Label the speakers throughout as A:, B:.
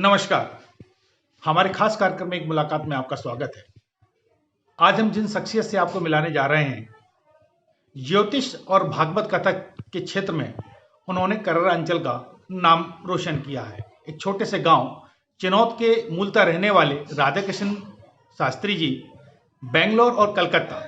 A: नमस्कार। हमारे खास कार्यक्रम में एक मुलाकात में आपका स्वागत है। आज हम जिन शख्सियत से आपको मिलाने जा रहे हैं, ज्योतिष और भागवत कथा के क्षेत्र में उन्होंने कररा अंचल का नाम रोशन किया है। एक छोटे से गांव चिनौत के मूलतः रहने वाले राधा कृष्ण शास्त्री जी बेंगलोर और कलकत्ता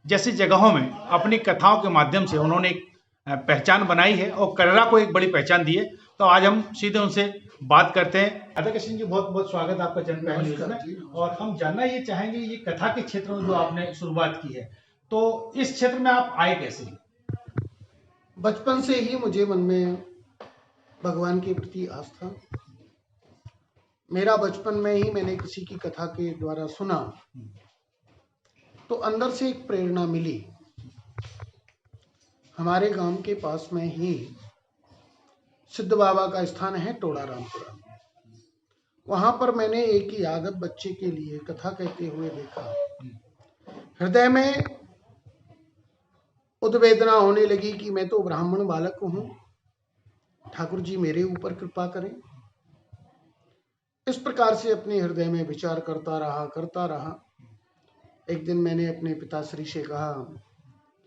A: जैसी जगहों में अपनी कथाओं के माध्यम से उन्होंने एक पहचान बनाई है और कररा को एक बड़ी पहचान दी है। तो आज हम सीधे उनसे बात करते हैं। राधा कृष्ण जी, बहुत बहुत स्वागत आपका जन्म पहले में। और हम जानना ये चाहेंगे, ये कथा के क्षेत्र में जो आपने शुरुआत की है, तो इस क्षेत्र में आप आए कैसे?
B: बचपन से ही मुझे मन में भगवान के प्रति आस्था, मेरा बचपन में ही मैंने किसी की कथा के द्वारा सुना तो अंदर से एक प्रेरणा मिली। हमारे गांव के पास में ही सिद्ध बाबा का स्थान है टोड़ा रामपुरा। वहां पर मैंने एक यादव बच्चे के लिए कथा कहते हुए देखा। हृदय में उद्वेदना होने लगी कि मैं तो ब्राह्मण बालक हूं, ठाकुर जी मेरे ऊपर कृपा करें। इस प्रकार से अपने हृदय में विचार करता रहा। एक दिन मैंने अपने पिताश्री से कहा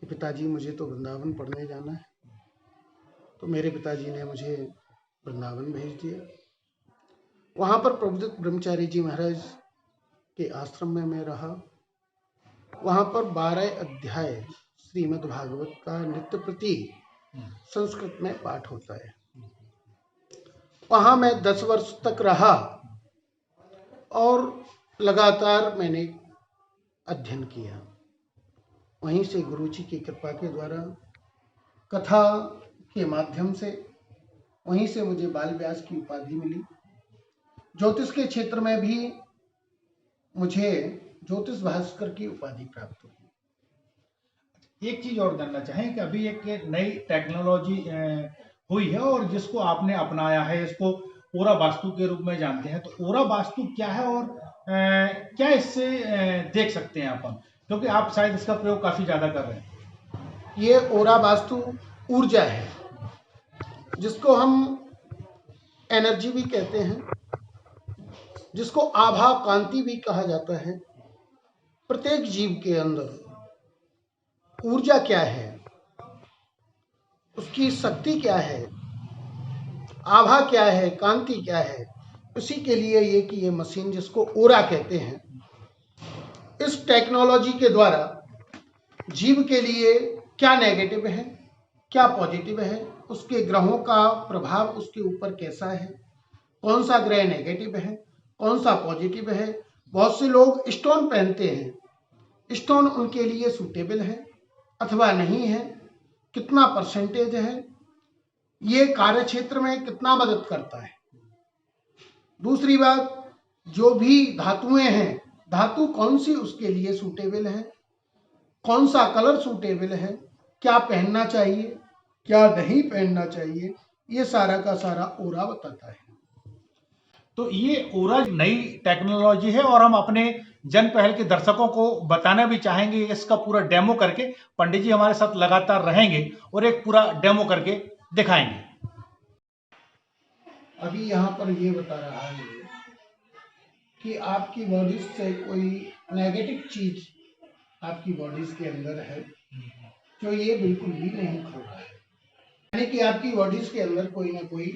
B: कि पिताजी मुझे तो वृंदावन पढ़ने जाना है। तो मेरे पिताजी ने मुझे वृंदावन भेज दिया। वहां पर प्रबुद्ध ब्रह्मचारी जी महाराज के आश्रम में मैं रहा। वहां पर 12 अध्याय श्रीमद् भागवत का नित्य प्रति संस्कृत में पाठ होता है। वहां मैं 10 वर्ष तक रहा और लगातार मैंने अध्ययन किया। वहीं से गुरु जी की कृपा के द्वारा कथा के माध्यम से वहीं से मुझे बाल व्यास की उपाधि मिली। ज्योतिष के क्षेत्र में भी मुझे ज्योतिष भास्कर की उपाधि प्राप्त हुई।
A: एक चीज और जानना चाहें कि अभी एक नई टेक्नोलॉजी हुई है और जिसको आपने अपनाया है, इसको ओरा वास्तु के रूप में जानते हैं। तो ओरा वास्तु क्या है और क्या इससे देख सकते हैं अपन, क्योंकि आप शायद इसका प्रयोग काफी ज्यादा कर रहे हैं।
B: ये ओरा वास्तु ऊर्जा है, जिसको हम एनर्जी भी कहते हैं, जिसको आभा कांति भी कहा जाता है। प्रत्येक जीव के अंदर ऊर्जा क्या है, उसकी शक्ति क्या है, आभा क्या है, कांति क्या है, उसी के लिए ये मशीन जिसको ओरा कहते हैं, इस टेक्नोलॉजी के द्वारा जीव के लिए क्या नेगेटिव है, क्या पॉजिटिव है, उसके ग्रहों का प्रभाव उसके ऊपर कैसा है, कौन सा ग्रह नेगेटिव है, कौन सा पॉजिटिव है। बहुत से लोग स्टोन पहनते हैं, स्टोन उनके लिए सूटेबल है अथवा नहीं है, कितना परसेंटेज है, ये कार्य क्षेत्र में कितना मदद करता है। दूसरी बात, जो भी धातुएं हैं, धातु कौन सी उसके लिए सूटेबल है, कौन सा कलर सूटेबल है, क्या पहनना चाहिए, क्या नहीं पहनना चाहिए, ये सारा का सारा ओरा बताता है।
A: तो ये ओरा नई टेक्नोलॉजी है और हम अपने जन पहल के दर्शकों को बताना भी चाहेंगे। इसका पूरा डेमो करके पंडित जी हमारे साथ लगातार रहेंगे और एक पूरा डेमो करके दिखाएंगे।
B: अभी यहाँ पर ये बता रहा है कि आपकी बॉडी से कोई नेगेटिव चीज आपकी बॉडी के अंदर है, जो ये बिल्कुल भी नहीं खो रहा है। यानी कि आपकी बॉडी के अंदर कोई ना कोई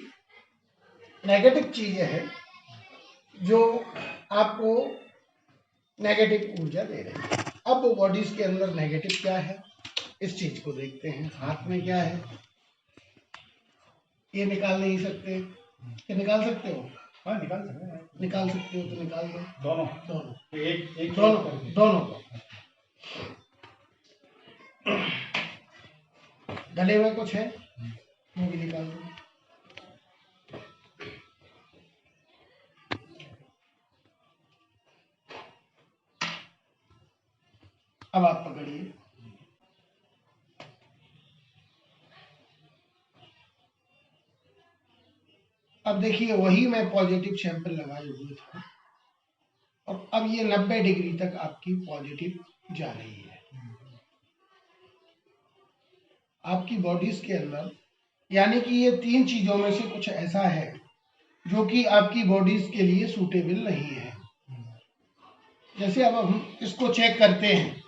B: नेगेटिव चीज है जो आपको नेगेटिव ऊर्जा दे रही है। अब वो बॉडीज के अंदर नेगेटिव क्या है, इस चीज को देखते हैं। हाथ में क्या है, ये निकाल नहीं सकते, ये निकाल सकते हो?
A: हाँ, निकाल सकते हैं।
B: निकाल सकते हो तो निकाल दो।
A: दोनों
B: दोनों
A: एक
B: दोनों को। गले में कुछ है, वो भी निकाल दो। अब आप पकड़िए। अब देखिए, वही मैं पॉजिटिव सैंपल लगाए हुए था और अब ये 90 डिग्री तक आपकी पॉजिटिव जा रही है। आपकी बॉडीज के अंदर, यानी कि ये 3 चीजों में से कुछ ऐसा है जो कि आपकी बॉडीज के लिए सूटेबल नहीं है। जैसे अब हम इसको चेक करते हैं,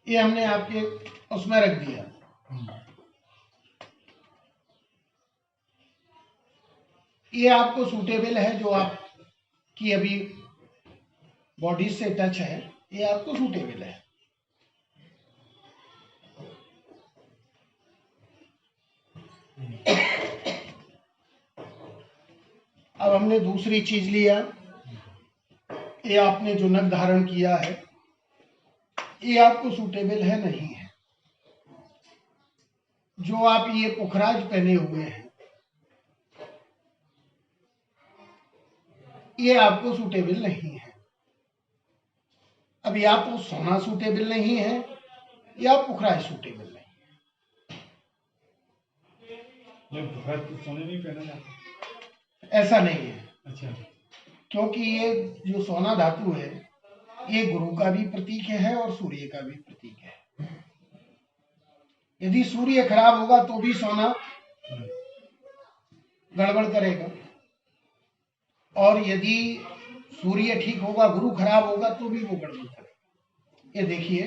B: ये हमने आपके उसमें रख दिया, ये आपको सूटेबल है, जो आपकी अभी बॉडी से टच है, ये आपको सूटेबल है। अब हमने दूसरी चीज लिया, ये आपने जो नग धारण किया है, ये आपको सूटेबल है नहीं है। जो आप ये पुखराज पहने हुए हैं, ये आपको सूटेबल नहीं है। अब या तो सोना सूटेबल नहीं है या पुखराज सूटेबल नहीं
A: ये पुखराज तो सोने नहीं पहना जाता,
B: है। ऐसा नहीं है।
A: अच्छा।
B: क्योंकि ये जो सोना धातु है, ये गुरु का भी प्रतीक है और सूर्य का भी प्रतीक है। यदि सूर्य खराब होगा तो भी सोना गड़बड़ करेगा, और यदि सूर्य ठीक होगा, गुरु खराब होगा तो भी वो गड़बड़ करेगा। ये देखिए,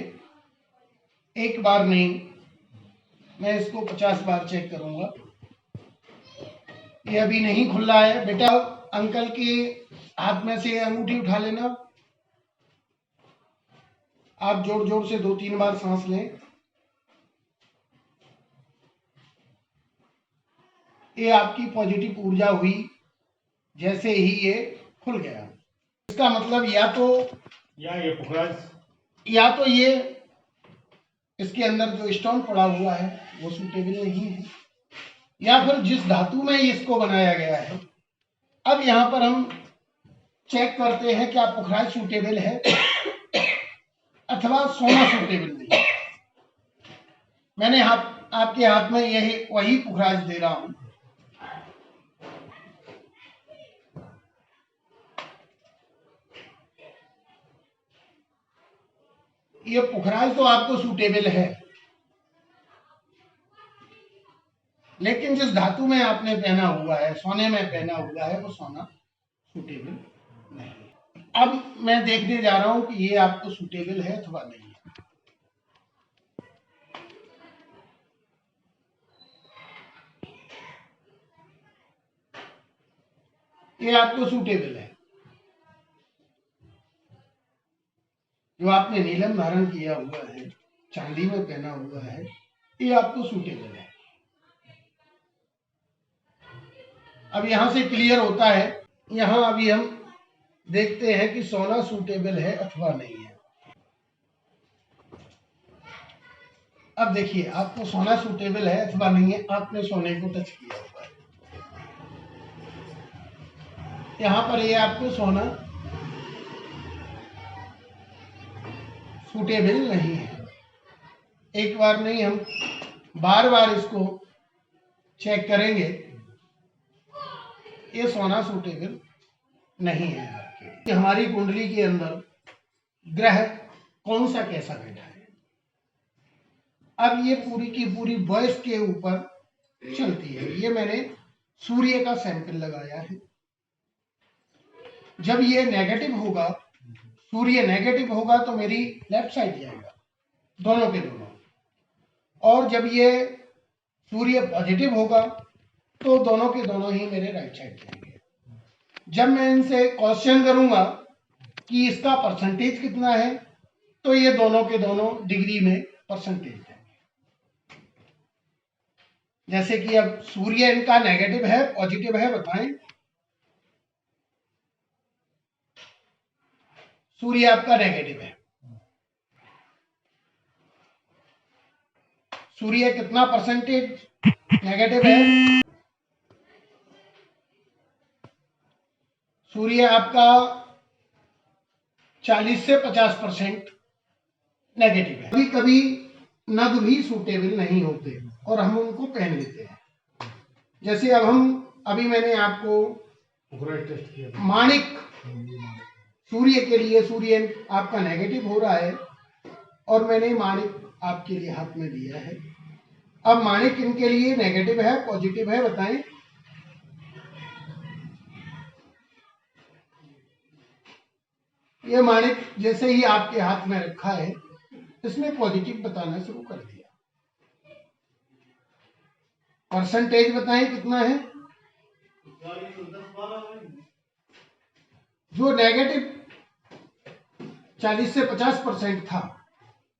B: एक बार नहीं, मैं इसको 50 बार चेक करूंगा। ये अभी नहीं खुल रहा है। बेटा, अंकल के हाथ में से अंगूठी उठा लेना। आप जोर जोर से 2-3 बार सांस लें। ये आपकी पॉजिटिव ऊर्जा हुई जैसे ही ये खुल गया। इसका मतलब या तो
A: ये पुखराज,
B: या तो ये इसके अंदर जो स्टोन पड़ा हुआ है वो सूटेबल नहीं है, या फिर जिस धातु में इसको बनाया गया है। अब यहाँ पर हम चेक करते हैं क्या पुखराज सूटेबल है अथवा सोना सूटेबल नहीं है। मैंने आपके हाथ में यही वही पुखराज दे रहा हूं। ये पुखराज तो आपको सूटेबल है, लेकिन जिस धातु में आपने पहना हुआ है, सोने में पहना हुआ है, वो सोना सूटेबल नहीं है। अब मैं देखने जा रहा हूं कि ये आपको सूटेबल है अथवा नहीं है। ये आपको सूटेबल है। जो आपने नीलम धारण किया हुआ है, चांदी में पहना हुआ है, ये आपको सूटेबल है। अब यहां से क्लियर होता है। यहां अभी हम देखते हैं कि सोना सूटेबल है अथवा नहीं है। अब देखिए, आपको सोना सूटेबल है अथवा नहीं है। आपने सोने को टच किया हुआ है, यहां पर ये आपको सोना सूटेबल नहीं है। एक बार नहीं, हम बार बार इसको चेक करेंगे। ये सोना सूटेबल नहीं है आपके। हमारी कुंडली के अंदर ग्रह कौन सा कैसा बैठा है, अब ये पूरी की पूरी बॉयस के ऊपर चलती है। ये मैंने सूर्य का सैंपल लगाया है। जब ये नेगेटिव होगा, सूर्य नेगेटिव होगा, तो मेरी लेफ्ट साइड जाएगा, दोनों के दोनों। और जब ये सूर्य पॉजिटिव होगा तो दोनों के दोनों ही मेरे राइट साइड जाएंगे। जब मैं इनसे क्वेश्चन करूंगा कि इसका परसेंटेज कितना है, तो ये दोनों के दोनों डिग्री में परसेंटेज देंगे। जैसे कि अब सूर्य इनका नेगेटिव है, पॉजिटिव है, बताएं। सूर्य आपका नेगेटिव है। सूर्य कितना परसेंटेज नेगेटिव है? सूर्य आपका 40 से 50% नेगेटिव है। कभी कभी नग भी सूटेबल नहीं होते और हम उनको पहन लेते हैं। जैसे अभी मैंने आपको
A: टेस्ट किया,
B: माणिक, सूर्य के लिए सूर्य आपका नेगेटिव हो रहा है और मैंने माणिक आपके लिए हाथ में दिया है। अब माणिक इनके लिए नेगेटिव है, पॉजिटिव है, बताएं। ये माणिक जैसे ही आपके हाथ में रखा है, इसने पॉजिटिव बताना शुरू कर दिया। परसेंटेज बताएं कितना है? जो नेगेटिव 40 से 50% था,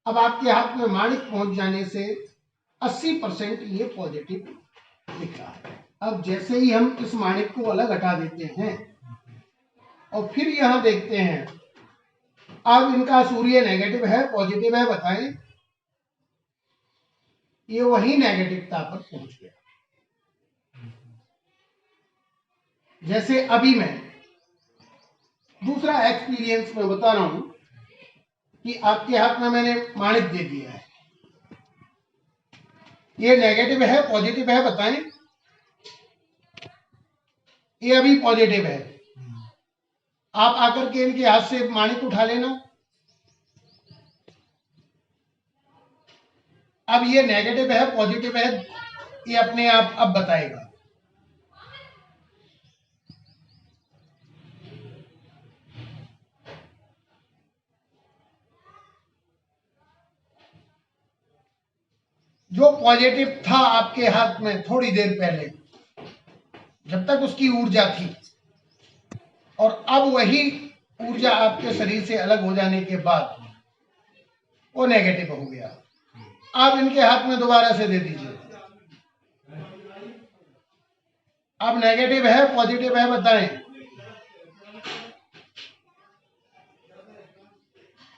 B: अब आपके हाथ में माणिक पहुंच जाने से 80% ये पॉजिटिव दिख रहा है। अब जैसे ही हम इस माणिक को अलग हटा देते हैं और फिर यहां देखते हैं, अब इनका सूर्य नेगेटिव है पॉजिटिव है, बताएं? ये वही नेगेटिवता पर पहुंच गया। जैसे अभी मैं दूसरा एक्सपीरियंस में बता रहा हूं कि आपके हाथ में मैंने माणिक दे दिया है, ये नेगेटिव है पॉजिटिव है, बताएं? ये अभी पॉजिटिव है। आप आकर के इनके हाथ से माणिक उठा लेना। अब ये नेगेटिव है पॉजिटिव है, ये अपने आप अब बताएगा। जो पॉजिटिव था आपके हाथ में थोड़ी देर पहले, जब तक उसकी ऊर्जा थी, और अब वही ऊर्जा आपके शरीर से अलग हो जाने के बाद वो नेगेटिव हो गया। आप इनके हाथ में दोबारा से दे दीजिए। अब नेगेटिव है पॉजिटिव है, बताएं?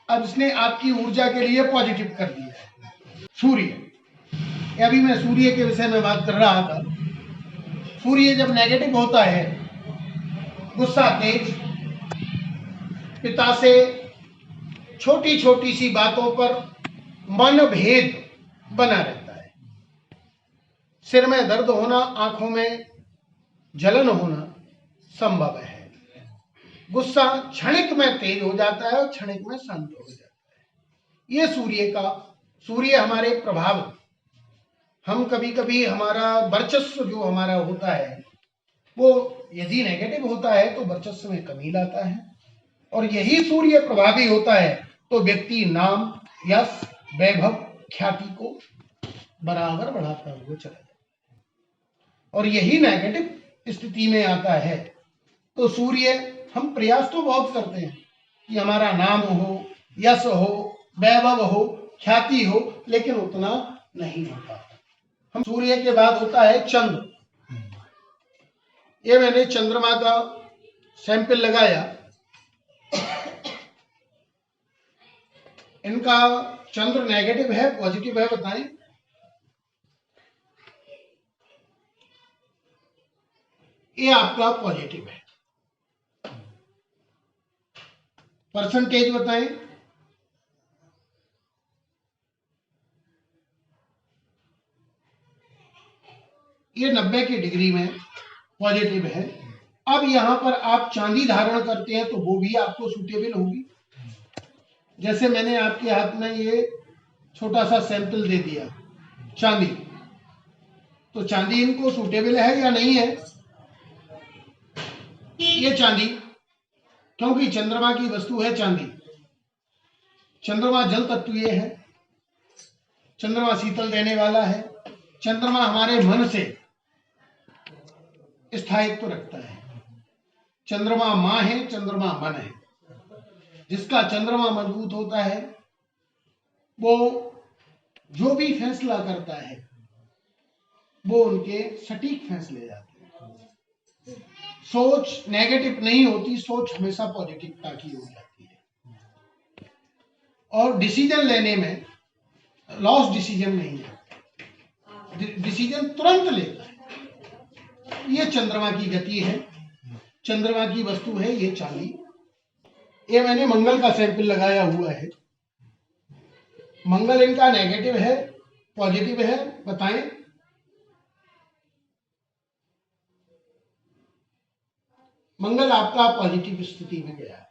B: अब इसने आपकी ऊर्जा के लिए पॉजिटिव कर दिया। सूर्य, अभी मैं सूर्य के विषय में बात कर रहा था। सूर्य जब नेगेटिव होता है, गुस्सा तेज, पिता से छोटी छोटी सी बातों पर मनभेद बना रहता है, सिर में दर्द होना, आंखों में जलन होना संभव है, गुस्सा क्षणिक में तेज हो जाता है और क्षणिक में शांत हो जाता है। ये सूर्य हमारे प्रभाव, हम कभी कभी हमारा वर्चस्व जो हमारा होता है वो यदि नेगेटिव होता है तो वर्चस्व में कमी लाता है, और यही सूर्य प्रभावी होता है तो व्यक्ति नाम, यश, वैभव, ख्याति को बराबर बढ़ाता हुआ चला जाता है। और यही नेगेटिव स्थिति में आता है तो सूर्य, हम प्रयास तो बहुत करते हैं कि हमारा नाम हो, यश हो, वैभव हो, ख्याति हो, लेकिन उतना नहीं होता। हम सूर्य के बाद होता है चंद्र। ये मैंने चंद्रमा का सैंपल लगाया। इनका चंद्र नेगेटिव है पॉजिटिव है, बताएं? ये आपका पॉजिटिव है। परसेंटेज बताएं? ये 90 की डिग्री में पॉजिटिव है। अब यहां पर आप चांदी धारण करते हैं तो वो भी आपको सूटेबल होगी। जैसे मैंने आपके हाथ में ये छोटा सा सैंपल दे दिया चांदी, तो चांदी इनको सूटेबल है या नहीं है? ये चांदी, क्योंकि चंद्रमा की वस्तु है चांदी, चंद्रमा जल तत्वीय है, चंद्रमा शीतल देने वाला है, चंद्रमा हमारे मन से स्थायित्व रखता है, चंद्रमा मां है, चंद्रमा मन है। जिसका चंद्रमा मजबूत होता है वो जो भी फैसला करता है वो उनके सटीक फैसले जाते हैं। सोच नेगेटिव नहीं होती, सोच हमेशा पॉजिटिवता की हो जाती है, और डिसीजन लेने में लॉस डिसीजन नहीं है, डिसीजन तुरंत लेता है। ये चंद्रमा की गति है, चंद्रमा की वस्तु है ये चांदी। ये मैंने मंगल का सैंपल लगाया हुआ है। मंगल इनका नेगेटिव है पॉजिटिव है, बताएं? मंगल आपका पॉजिटिव स्थिति में गया है।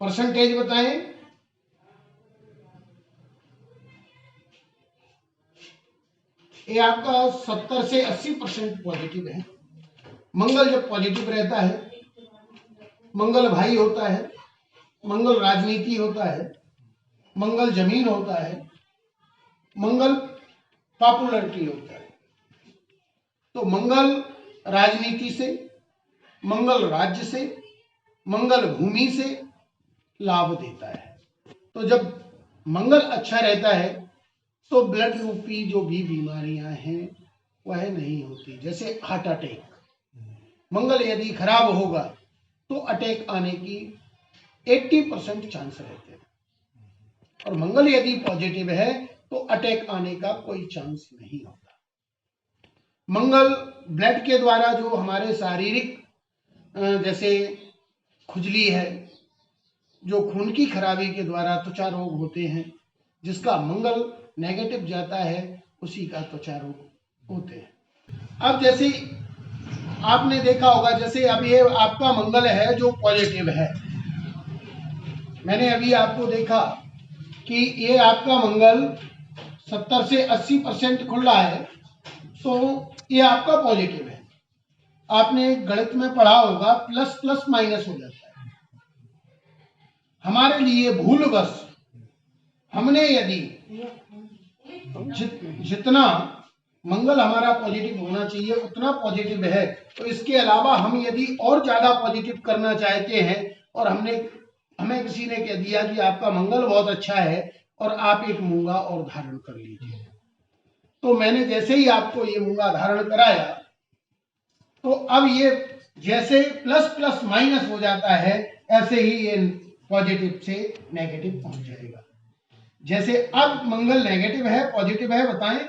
B: परसेंटेज बताएं? ये आपका 70 से 80% पॉजिटिव है। मंगल जब पॉजिटिव रहता है, मंगल भाई होता है, मंगल राजनीति होता है, मंगल जमीन होता है, मंगल पॉपुलरिटी होता है। तो मंगल राजनीति से, मंगल राज्य से, मंगल भूमि से लाभ देता है। तो जब मंगल अच्छा रहता है तो ब्लड रूपी जो भी बीमारियां हैं वह नहीं होती। जैसे हार्ट अटैक, मंगल यदि खराब होगा तो अटैक आने की 80% चांस रहते हैं, और मंगल यदि पॉजिटिव है तो अटैक आने का कोई चांस नहीं होता। मंगल ब्लड के द्वारा जो हमारे शारीरिक जैसे खुजली है, जो खून की खराबी के द्वारा त्वचा रोग होते हैं, जिसका मंगल नेगेटिव जाता है उसी का त्वचा रोग होते हैं। अब जैसे आपने देखा होगा, जैसे अब ये आपका मंगल है जो पॉजिटिव है, मैंने अभी आपको देखा कि ये आपका मंगल 70 से 80% खुल रहा है, तो ये आपका पॉजिटिव है। आपने गणित में पढ़ा होगा प्लस प्लस माइनस हो जाता है। हमारे लिए भूलवश हमने यदि जितना मंगल हमारा पॉजिटिव होना चाहिए उतना पॉजिटिव है, तो इसके अलावा हम यदि और ज्यादा पॉजिटिव करना चाहते हैं और हमें किसी ने कह दिया कि आपका मंगल बहुत अच्छा है और आप एक मूंगा और धारण कर लीजिए, तो मैंने जैसे ही आपको ये मूंगा धारण कराया तो अब ये जैसे प्लस प्लस माइनस हो जाता है, ऐसे ही ये पॉजिटिव से नेगेटिव पहुंच जाएगा। जैसे अब मंगल नेगेटिव है पॉजिटिव है, बताएं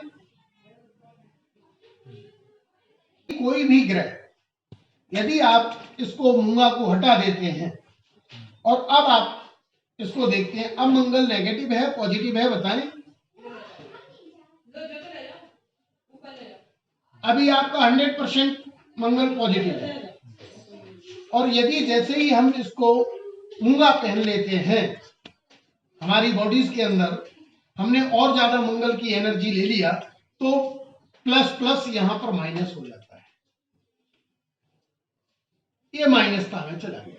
B: कोई भी ग्रह यदि आप इसको मूंगा को हटा देते हैं और अब आप इसको देखते हैं, अब मंगल नेगेटिव है पॉजिटिव है, बताएं। अभी आपका 100% मंगल पॉजिटिव है, और यदि जैसे ही हम इसको मूंगा पहन लेते हैं हमारी बॉडीज के अंदर, हमने और ज्यादा मंगल की एनर्जी ले लिया तो प्लस प्लस यहां पर माइनस हो जाता है, ये माइनसता में चला गया,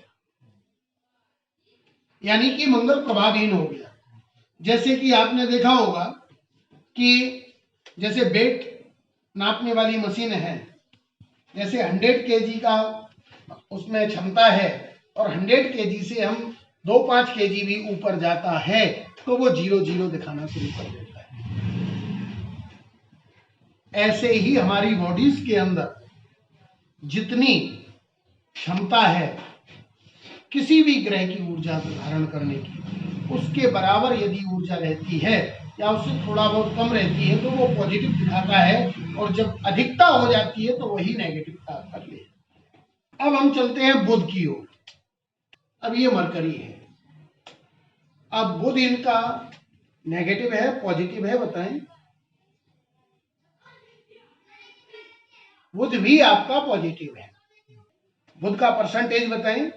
B: यानी कि मंगल प्रभावहीन हो गया। जैसे कि आपने देखा होगा कि जैसे वेट नापने वाली मशीन है, जैसे 100 kg का उसमें क्षमता है और 100 kg से हम 2-5 kg भी ऊपर जाता है तो वो 0-0 दिखाना शुरू कर देता है। ऐसे ही हमारी बॉडीज के अंदर जितनी क्षमता है किसी भी ग्रह की ऊर्जा को धारण करने की, उसके बराबर यदि ऊर्जा रहती है या उससे थोड़ा बहुत कम रहती है तो वो पॉजिटिव दिखाता है, और जब अधिकता हो जाती है तो वही नेगेटिवता कर ले। अब हम चलते हैं बुध की ओर। अब ये मरकरी है, अब बुध इनका नेगेटिव है पॉजिटिव है, बताएं। बुध भी आपका पॉजिटिव है, बुध का परसेंटेज बताएं।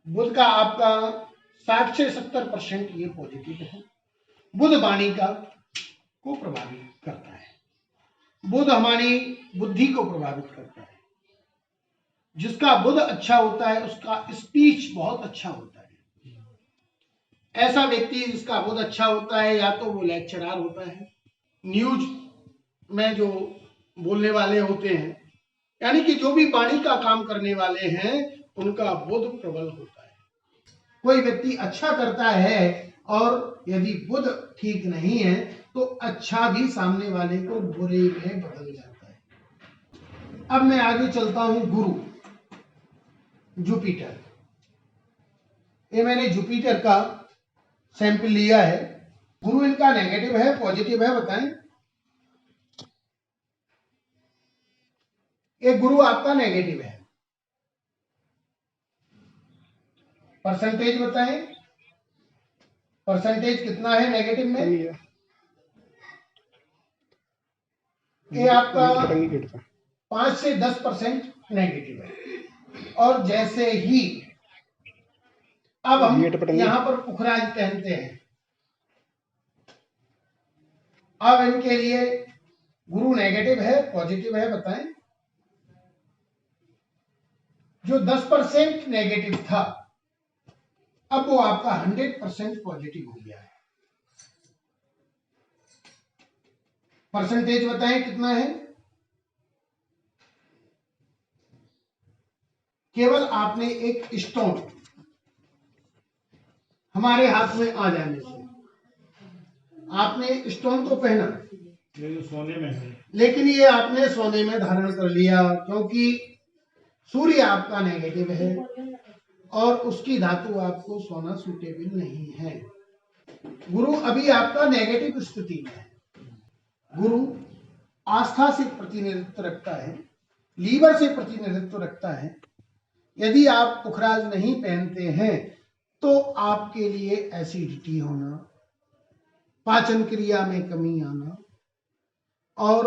B: बुध का आपका 60 से 70% ये पॉजिटिव है। बुध वाणी का को प्रभावित करता है, बुध हमारी बुद्धि को प्रभावित करता है। जिसका बुध अच्छा होता है उसका स्पीच बहुत अच्छा होता है। ऐसा व्यक्ति जिसका बुध अच्छा होता है या तो वो लेक्चरर होता है, न्यूज में जो बोलने वाले होते हैं, यानी कि जो भी वाणी का काम करने वाले हैं उनका बुध प्रबल होता है। कोई व्यक्ति अच्छा करता है और यदि बुध ठीक नहीं है तो अच्छा भी सामने वाले को बुरे में बदल जाता है। अब मैं आगे चलता हूं, गुरु जुपिटर। ये मैंने जुपिटर का सैंपल लिया है। गुरु इनका नेगेटिव है पॉजिटिव है, बताएं। ये गुरु आपका नेगेटिव है, परसेंटेज बताएं। परसेंटेज कितना है नेगेटिव में? ये आपका 5 से 10% नेगेटिव है। और जैसे ही अब हम यहां पर पुखराज पहनते हैं, अब इनके लिए गुरु नेगेटिव है पॉजिटिव है, बताएं। जो 10% नेगेटिव था, अब वो आपका 100% पॉजिटिव हो गया है। परसेंटेज बताएं कितना है? केवल आपने एक स्टोन हमारे हाथ में आ जाने से, आपने स्टोन तो पहना,
A: लेकिन सोने में है,
B: लेकिन ये आपने सोने में धारण कर लिया, क्योंकि सूर्य आपका नेगेटिव है और उसकी धातु आपको सोना सूटेबल नहीं है। गुरु अभी आपका नेगेटिव स्थिति में है। गुरु आस्था से प्रतिनिधित्व रखता है, लीवर से प्रतिनिधित्व रखता है। यदि आप पुखराज नहीं पहनते हैं तो आपके लिए एसिडिटी होना, पाचन क्रिया में कमी आना और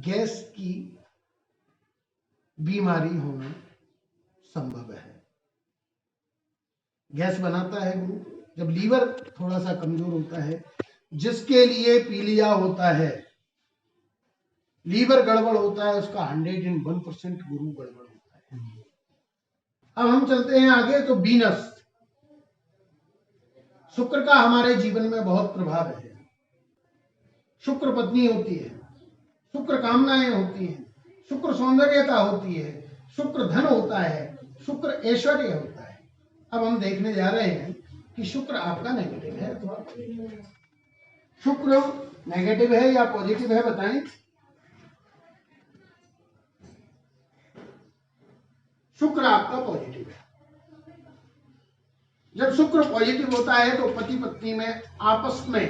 B: गैस की बीमारी होना संभव है। गैस बनाता है गुरु जब लीवर थोड़ा सा कमजोर होता है, जिसके लिए पीलिया होता है, लीवर गड़बड़ होता है, उसका 101% गुरु गड़बड़ होता है। अब हम चलते हैं आगे। तो वीनस, शुक्र का हमारे जीवन में बहुत प्रभाव है। शुक्र पत्नी होती है, शुक्र कामनाएं होती हैं, शुक्र सौंदर्यता होती है, शुक्र धन होता है, शुक्र ऐश्वर्य होता है। अब हम देखने जा रहे हैं कि शुक्र आपका नेगेटिव है अथवा शुक्र नेगेटिव है या पॉजिटिव है, बताएं। शुक्र आपका पॉजिटिव है। जब शुक्र पॉजिटिव होता है तो पति पत्नी में आपस में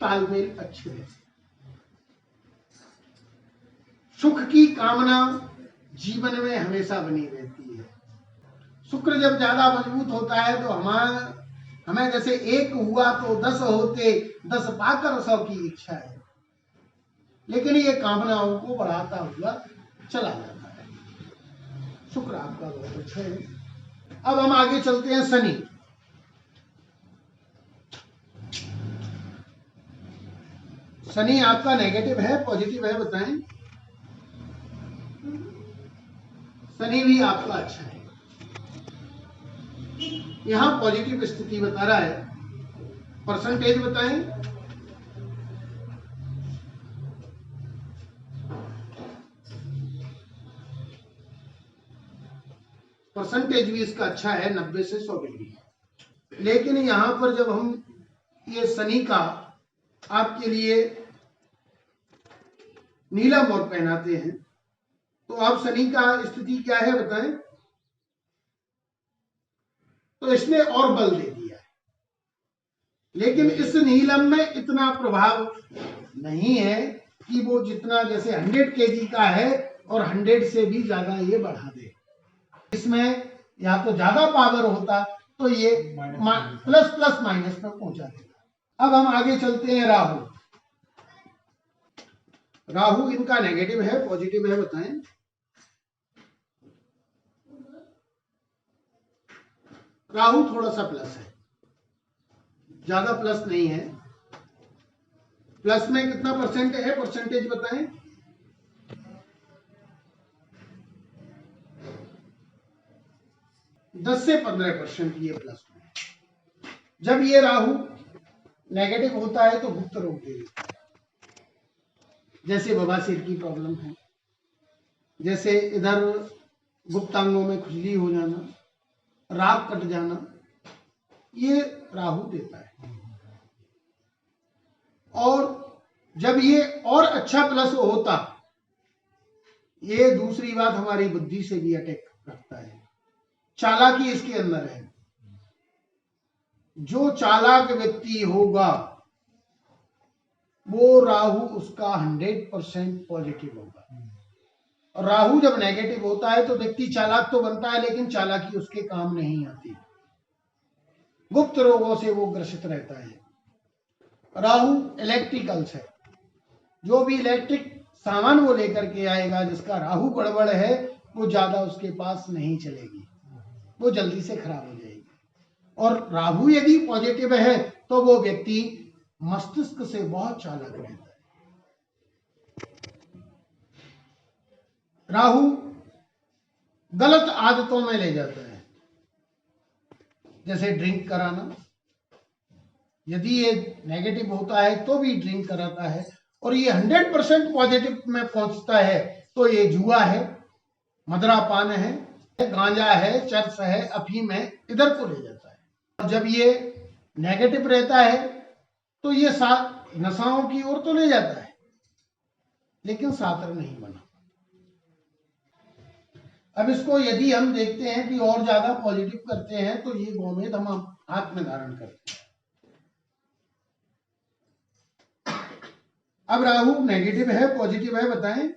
B: तालमेल अच्छे रहते हैं। सुख की कामना जीवन में हमेशा बनी रहती है। शुक्र जब ज्यादा मजबूत होता है तो हमें जैसे एक हुआ तो 10 होते, 10 पाकर 100 की इच्छा है, लेकिन ये कामनाओं को बढ़ाता हुआ चला जाता है। शुक्र आपका बहुत अच्छा है। अब हम आगे चलते हैं। शनि, शनि आपका नेगेटिव है पॉजिटिव है, बताएं। शनि भी आपका अच्छा है। यहां पॉजिटिव स्थिति बता रहा है। परसेंटेज बताएं। परसेंटेज भी इसका अच्छा है, 90 से 100 डिग्री। लेकिन यहां पर जब हम ये शनि का आपके लिए नीला मोर पहनाते हैं तो अब शनि का स्थिति क्या है, बताएं। तो इसने और बल दे दिया है, लेकिन इस नीलम में इतना प्रभाव नहीं है कि वो जितना जैसे 100 kg का है और 100 से भी ज्यादा ये बढ़ा दे। इसमें या तो ज्यादा पावर होता तो ये प्लस प्लस माइनस में पहुंचा देगा। अब हम आगे चलते हैं। राहु, राहु इनका नेगेटिव है पॉजिटिव है, बताएं। राहु थोड़ा सा प्लस है, ज्यादा प्लस नहीं है। प्लस में कितना परसेंट है, परसेंटेज बताएं। दस से 15% ये प्लस में। जब ये राहु नेगेटिव होता है तो गुप्त रोग दे देता है, जैसे बवासीर की प्रॉब्लम है, जैसे इधर गुप्तांगों में खुजली हो जाना, रात कट जाना, ये राहु देता है। और जब ये और अच्छा प्लस होता, ये दूसरी बात हमारी बुद्धि से भी अटैक रखता है, चालाकी इसके अंदर है। जो चालाक व्यक्ति होगा वो राहु उसका 100% पॉजिटिव होगा। और राहु जब नेगेटिव होता है तो व्यक्ति चालाक तो बनता है, लेकिन चालाकी उसके काम नहीं आती, गुप्त रोगों से वो ग्रसित रहता है। राहु इलेक्ट्रिकल्स है, जो भी इलेक्ट्रिक सामान वो लेकर के आएगा जिसका राहु गड़बड़ है वो ज्यादा उसके पास नहीं चलेगी, वो जल्दी से खराब हो जाएगी। और राहु यदि पॉजिटिव है तो वो व्यक्ति मस्तिष्क से बहुत चालाक रहता है। राहु गलत आदतों में ले जाता है, जैसे ड्रिंक कराना। यदि ये नेगेटिव होता है तो भी ड्रिंक कराता है, और ये 100% पॉजिटिव में पहुंचता है तो ये जुआ है, मदरापान है, गांजा है, चरस है, अफीम है, इधर को ले जाता है। और जब ये नेगेटिव रहता है तो ये नशाओं की ओर तो ले जाता है, लेकिन सातर नहीं बना। अब इसको यदि हम देखते हैं कि और ज्यादा पॉजिटिव करते हैं तो ये गोमेद हम हाथ में धारण करते हैं। अब राहु नेगेटिव है पॉजिटिव है, बताएं।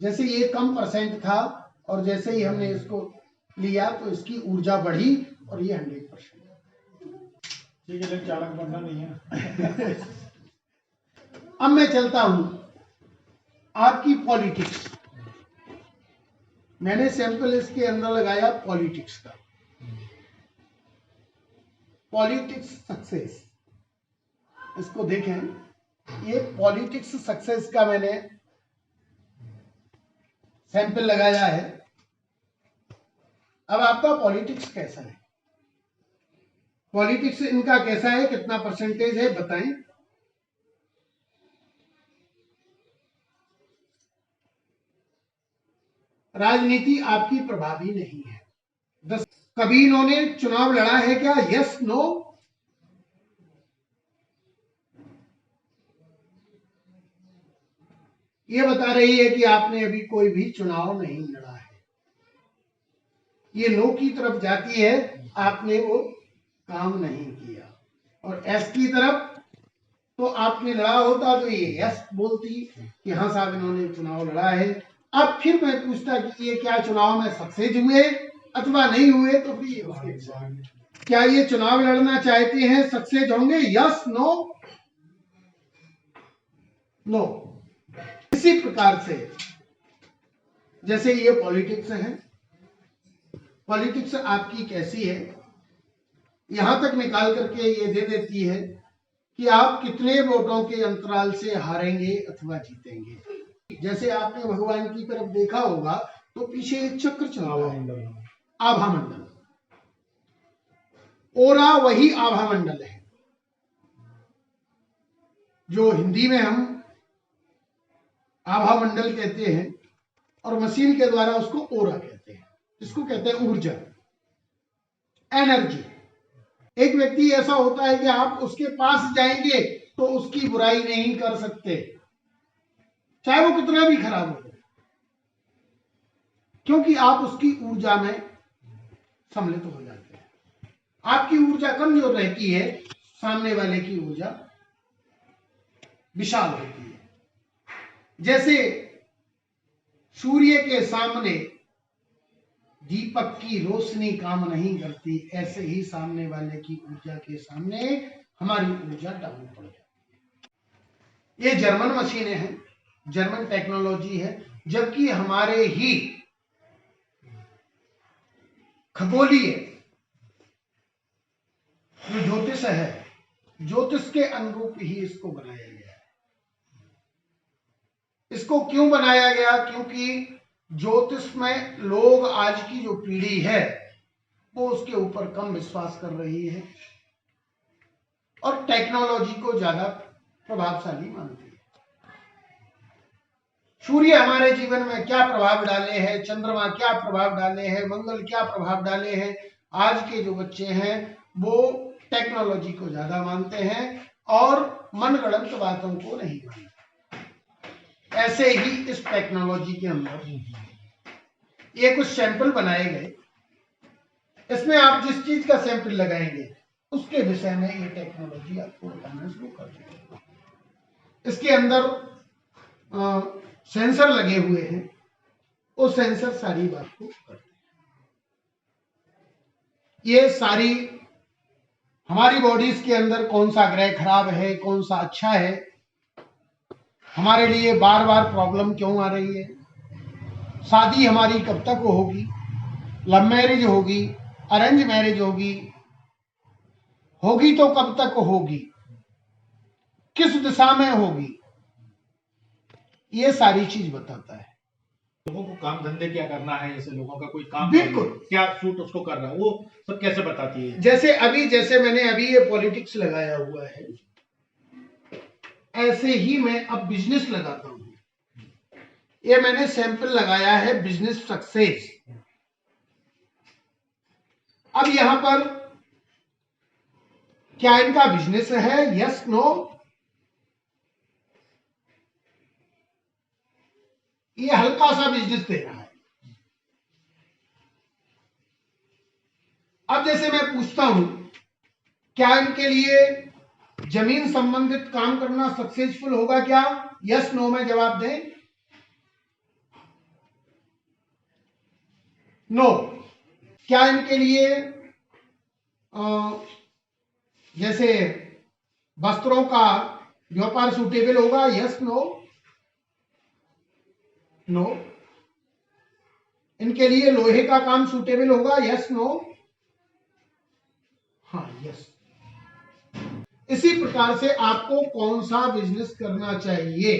B: जैसे ये कम परसेंट था और जैसे ही हमने इसको लिया तो इसकी ऊर्जा बढ़ी और ये 100%।
A: ठीक है, चालक बनना नहीं है।
B: अब मैं चलता हूं आपकी पॉलिटिक्स। मैंने सैंपल इसके अंदर लगाया पॉलिटिक्स का। पॉलिटिक्स सक्सेस, इसको देखें, ये पॉलिटिक्स सक्सेस का मैंने सैंपल लगाया है। अब आपका पॉलिटिक्स कैसा है, पॉलिटिक्स इनका कैसा है, कितना परसेंटेज है, बताएं। राजनीति आपकी प्रभावी नहीं है। कभी इन्होंने चुनाव लड़ा है क्या, यस नो? ये बता रही है कि आपने अभी कोई भी चुनाव नहीं लड़ा है। ये नो की तरफ जाती है, आपने वो काम नहीं किया। और एस की तरफ तो आपने लड़ा होता तो ये यस बोलती कि हाँ साहब इन्होंने चुनाव लड़ा है। अब फिर मैं पूछता कि ये क्या चुनाव में सक्सेस हुए अथवा नहीं हुए, तो फिर ये उसके क्या ये चुनाव लड़ना चाहते हैं, सक्सेस होंगे, यस नो? नो। इसी प्रकार से जैसे ये पॉलिटिक्स है, पॉलिटिक्स आपकी कैसी है, यहां तक निकाल करके ये दे देती है कि आप कितने वोटों के अंतराल से हारेंगे अथवा जीतेंगे। जैसे आपने भगवान की तरफ देखा होगा तो पीछे एक चक्र चला है, आभा मंडल। ओरा वही आभा मंडल है जो हिंदी में हम आभा मंडल कहते हैं और मशीन के द्वारा उसको ओरा कहते हैं। इसको कहते हैं ऊर्जा, एनर्जी। एक व्यक्ति ऐसा होता है कि आप उसके पास जाएंगे तो उसकी बुराई नहीं कर सकते, चाहे वो कितना भी खराब हो, क्योंकि आप उसकी ऊर्जा में सम्मिलित हो जाते हैं। आपकी ऊर्जा कमजोर रहती है, सामने वाले की ऊर्जा विशाल होती है। जैसे सूर्य के सामने दीपक की रोशनी काम नहीं करती, ऐसे ही सामने वाले की ऊर्जा के सामने हमारी ऊर्जा डाउन पड़ जाती है। ये जर्मन मशीनें हैं, जर्मन टेक्नोलॉजी है, जबकि हमारे ही खगोलीय जो ज्योतिष है, ज्योतिष के अनुरूप ही इसको बनाया गया है। इसको क्यों बनाया गया? क्योंकि ज्योतिष में लोग, आज की जो पीढ़ी है वो उसके ऊपर कम विश्वास कर रही है और टेक्नोलॉजी को ज्यादा प्रभावशाली मानती है। सूर्य हमारे जीवन में क्या प्रभाव डाले हैं, चंद्रमा क्या प्रभाव डाले हैं, मंगल क्या प्रभाव डाले हैं, आज के जो बच्चे हैं वो टेक्नोलॉजी को ज्यादा मानते हैं और मनगढ़ंत बातों को नहीं मानते। ऐसे ही इस टेक्नोलॉजी के अंदर ये कुछ सैंपल बनाए गए, इसमें आप जिस चीज का सैंपल लगाएंगे उसके विषय में ये टेक्नोलॉजी आपको बताना शुरू कर देगी। इसके अंदर सेंसर लगे हुए हैं, वो सेंसर सारी बात को करते हैं। ये सारी हमारी बॉडीज के अंदर कौन सा ग्रह खराब है, कौन सा अच्छा है, हमारे लिए बार बार प्रॉब्लम क्यों आ रही है, शादी हमारी कब तक होगी, लव मैरिज होगी, अरेंज मैरिज होगी तो कब तक होगी, किस दिशा में होगी, ये सारी चीज बताता है।
A: लोगों को काम धंधे क्या करना है, जैसे लोगों का कोई काम
B: बिल्कुल।
A: क्या सूट उसको कर रहा है, वो सब कैसे बताती है?
B: जैसे मैंने अभी ये पॉलिटिक्स लगाया हुआ है, ऐसे ही मैं अब बिजनेस लगाता हूं। ये मैंने सैंपल लगाया है बिजनेस सक्सेस। अब यहां पर क्या इनका बिजनेस है, यस नो? ये हल्का सा बिजनेस दे रहा है। अब जैसे मैं पूछता हूं, क्या इनके लिए जमीन संबंधित काम करना सक्सेसफुल होगा क्या? यस नो में जवाब दें। नो। क्या इनके लिए जैसे वस्त्रों का व्यापार सूटेबल होगा? Yes no? नो। इनके लिए लोहे का काम सूटेबल होगा? Yes no? हाँ, यस। इसी प्रकार से आपको कौन सा बिजनेस करना चाहिए,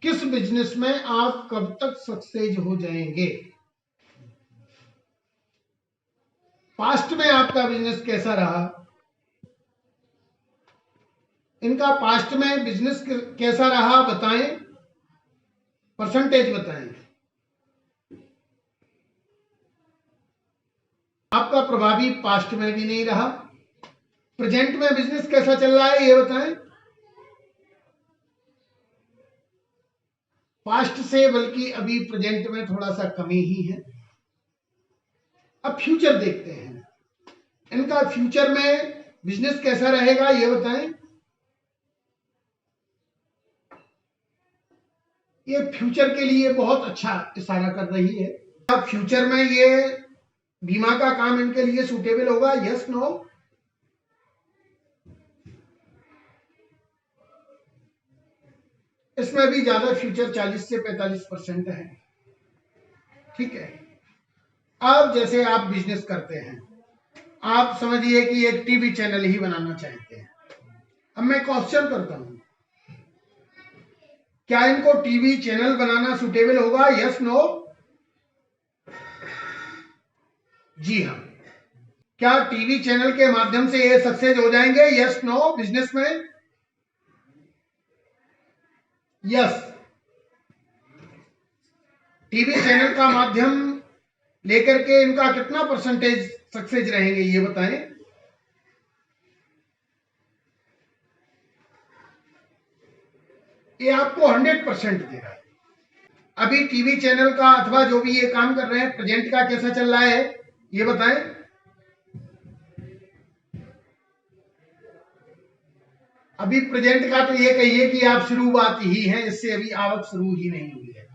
B: किस बिजनेस में आप कब तक सक्सेस हो जाएंगे, पास्ट में आपका बिजनेस कैसा रहा, इनका पास्ट में बिजनेस कैसा रहा बताएं, परसेंटेज बताएं। आपका प्रभावी पास्ट में भी नहीं रहा। प्रेजेंट में बिजनेस कैसा चल रहा है ये बताएं। पास्ट से बल्कि अभी प्रेजेंट में थोड़ा सा कमी ही है। अब फ्यूचर देखते हैं, इनका फ्यूचर में बिजनेस कैसा रहेगा ये बताएं। ये फ्यूचर के लिए बहुत अच्छा इशारा कर रही है। अब फ्यूचर में ये बीमा का काम इनके लिए सूटेबल होगा? Yes no? इसमें भी ज्यादा फ्यूचर 40 से 45% है। ठीक है। अब जैसे आप बिजनेस करते हैं, आप समझिए कि एक टीवी चैनल ही बनाना चाहते हैं। अब मैं क्वेश्चन करता हूं, क्या इनको टीवी चैनल बनाना सूटेबल होगा? Yes no? जी हाँ। क्या टीवी चैनल के माध्यम से ये सक्सेस हो जाएंगे? Yes no? बिजनेस में यस। टीवी चैनल का माध्यम लेकर के इनका कितना परसेंटेज सक्सेस रहेंगे ये बताएं। ये आपको 100% दे रहा है। अभी टीवी चैनल का अथवा जो भी ये काम कर रहे हैं, प्रेजेंट का कैसा चल रहा है ये बताएं। अभी प्रेजेंट का तो ये कहिए कि आप शुरुआत ही हैं, इससे अभी आवक शुरू ही नहीं हुई है।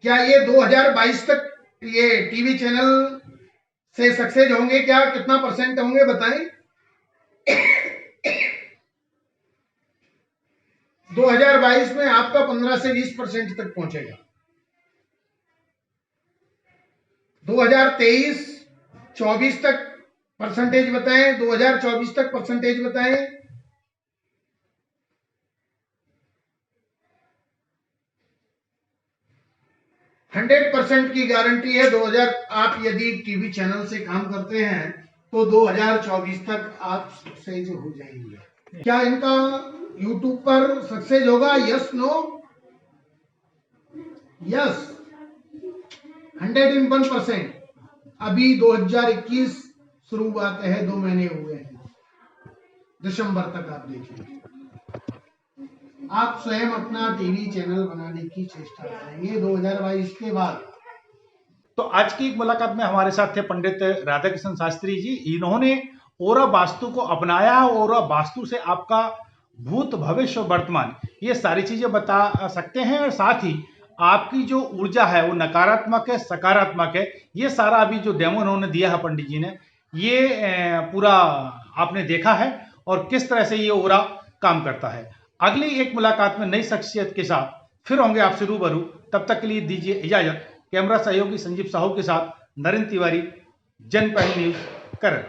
B: क्या ये 2022 तक ये टीवी चैनल से सक्सेस होंगे क्या? कितना परसेंट होंगे बताएं। 2022 में आपका 15 से 20% तक पहुंचेगा। 2023-24 तक परसेंटेज बताएं। 2024 तक परसेंटेज बताएं। हंड्रेड % की गारंटी है। 2000 आप यदि टीवी चैनल से काम करते हैं तो 2024 तक आप सक्सेस हो जाएंगे। क्या इनका यूट्यूब पर सक्सेस होगा? Yes no? यस, 101%। अभी 2021 शुरुआत है, 2 महीने हुए हैं, दिसंबर तक आप देखिए। आप स्वयं अपना टीवी चैनल बनाने की चेष्टा करेंगे 2022 के बाद।
A: तो आज की एक मुलाकात में हमारे साथ थे पंडित राधाकृष्ण शास्त्री जी। इन्होंने ओरा वास्तु को अपनाया। ओरा वास्तु से आपका भूत, भविष्य और वर्तमान ये सारी चीजें बता सकते हैं, और साथ ही आपकी जो ऊर्जा है वो नकारात्मक है, सकारात्मक है, ये सारा अभी जो डेमो उन्होंने दिया है पंडित जी ने, ये पूरा आपने देखा है और किस तरह से ये ओरा काम करता है। अगली एक मुलाकात में नई शख्सियत के साथ फिर होंगे आपसे रूबरू। तब तक के लिए दीजिए इजाजत। कैमरा सहयोगी संजीव साहू के साथ नरेंद्र तिवारी, जनपहल न्यूज, करन।